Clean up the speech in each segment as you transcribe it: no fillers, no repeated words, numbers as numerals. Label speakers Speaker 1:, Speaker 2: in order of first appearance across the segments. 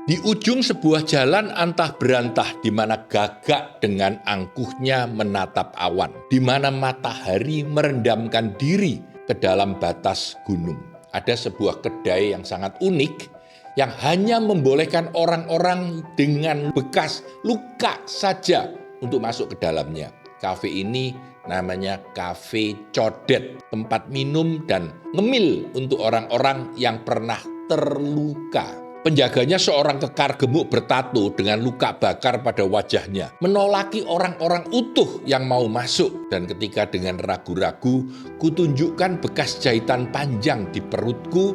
Speaker 1: Di ujung sebuah jalan antah berantah di mana gagak dengan angkuhnya menatap awan, di mana matahari merendamkan diri ke dalam batas gunung. Ada sebuah kedai yang sangat unik yang hanya membolehkan orang-orang dengan bekas luka saja untuk masuk ke dalamnya. Kafe ini namanya Kafe Codet, tempat minum dan ngemil untuk orang-orang yang pernah terluka. Penjaganya seorang kekar gemuk bertato dengan luka bakar pada wajahnya, menolaki orang-orang utuh yang mau masuk. Dan ketika dengan ragu-ragu, kutunjukkan bekas jahitan panjang di perutku,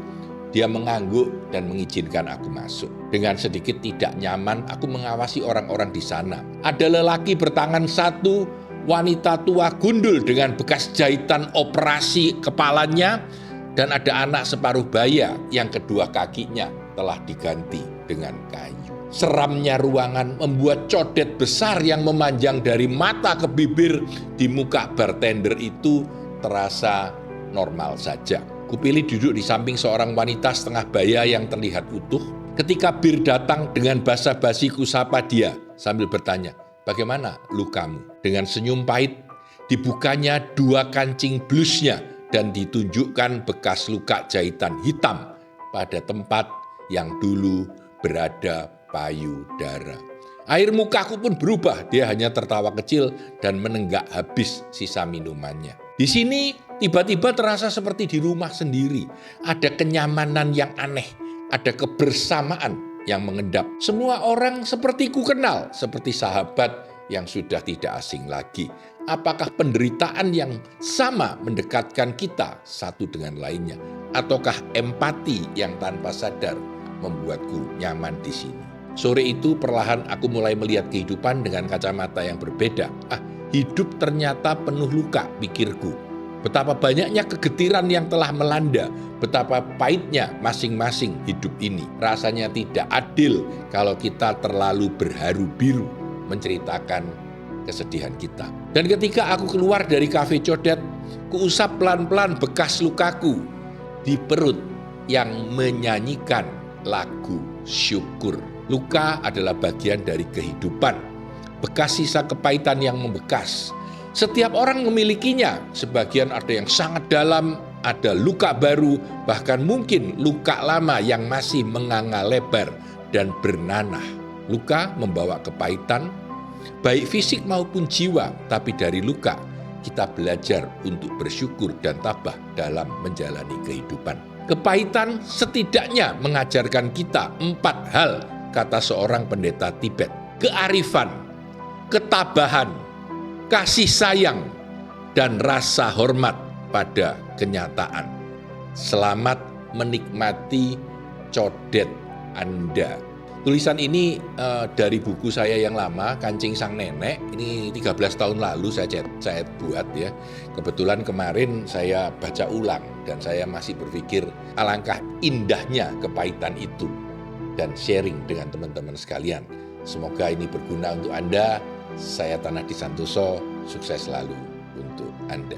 Speaker 1: dia mengangguk dan mengizinkan aku masuk. Dengan sedikit tidak nyaman, aku mengawasi orang-orang di sana. Ada lelaki bertangan satu, wanita tua gundul dengan bekas jahitan operasi kepalanya, dan ada anak separuh baya yang kedua kakinya telah diganti dengan kayu. Seramnya ruangan membuat codet besar yang memanjang dari mata ke bibir di muka bartender itu terasa normal saja. Kupilih duduk di samping seorang wanita setengah baya yang terlihat utuh. Ketika bir datang dengan basa-basi kusapa dia sambil bertanya, "Bagaimana lukamu?" Dengan senyum pahit, dibukanya dua kancing blusnya dan ditunjukkan bekas luka jahitan hitam pada tempat yang dulu berada payudara. Air mukaku pun berubah, dia hanya tertawa kecil dan menenggak habis sisa minumannya. Di sini tiba-tiba terasa seperti di rumah sendiri. Ada kenyamanan yang aneh, ada kebersamaan yang mengendap. Semua orang seperti ku kenal, seperti sahabat yang sudah tidak asing lagi. Apakah penderitaan yang sama mendekatkan kita satu dengan lainnya? Ataukah empati yang tanpa sadar membuatku nyaman di sini? Sore itu perlahan aku mulai melihat kehidupan dengan kacamata yang berbeda. Hidup ternyata penuh luka, pikirku. Betapa banyaknya kegetiran yang telah melanda, betapa pahitnya masing-masing hidup ini. Rasanya tidak adil kalau kita terlalu berharu biru menceritakan kesedihan kita. Dan ketika aku keluar dari Kafe Codet, kuusap pelan-pelan bekas lukaku di perut yang menyanyikan lagu syukur. Luka adalah bagian dari kehidupan, bekas sisa kepahitan yang membekas. Setiap orang memilikinya, sebagian ada yang sangat dalam, ada luka baru, bahkan mungkin luka lama yang masih menganga lebar dan bernanah. Luka membawa kepahitan, baik fisik maupun jiwa, tapi dari luka kita belajar untuk bersyukur dan tabah dalam menjalani kehidupan. Kepahitan setidaknya mengajarkan kita 4 hal, kata seorang pendeta Tibet. Kearifan, ketabahan, kasih sayang, dan rasa hormat pada kenyataan. Selamat menikmati codet Anda. Tulisan ini dari buku saya yang lama, Kancing Sang Nenek. Ini 13 tahun lalu saya buat ya. Kebetulan kemarin saya baca ulang dan saya masih berpikir alangkah indahnya kepahitan itu dan sharing dengan teman-teman sekalian. Semoga ini berguna untuk Anda. Saya Tanah Di Santoso, sukses selalu untuk Anda.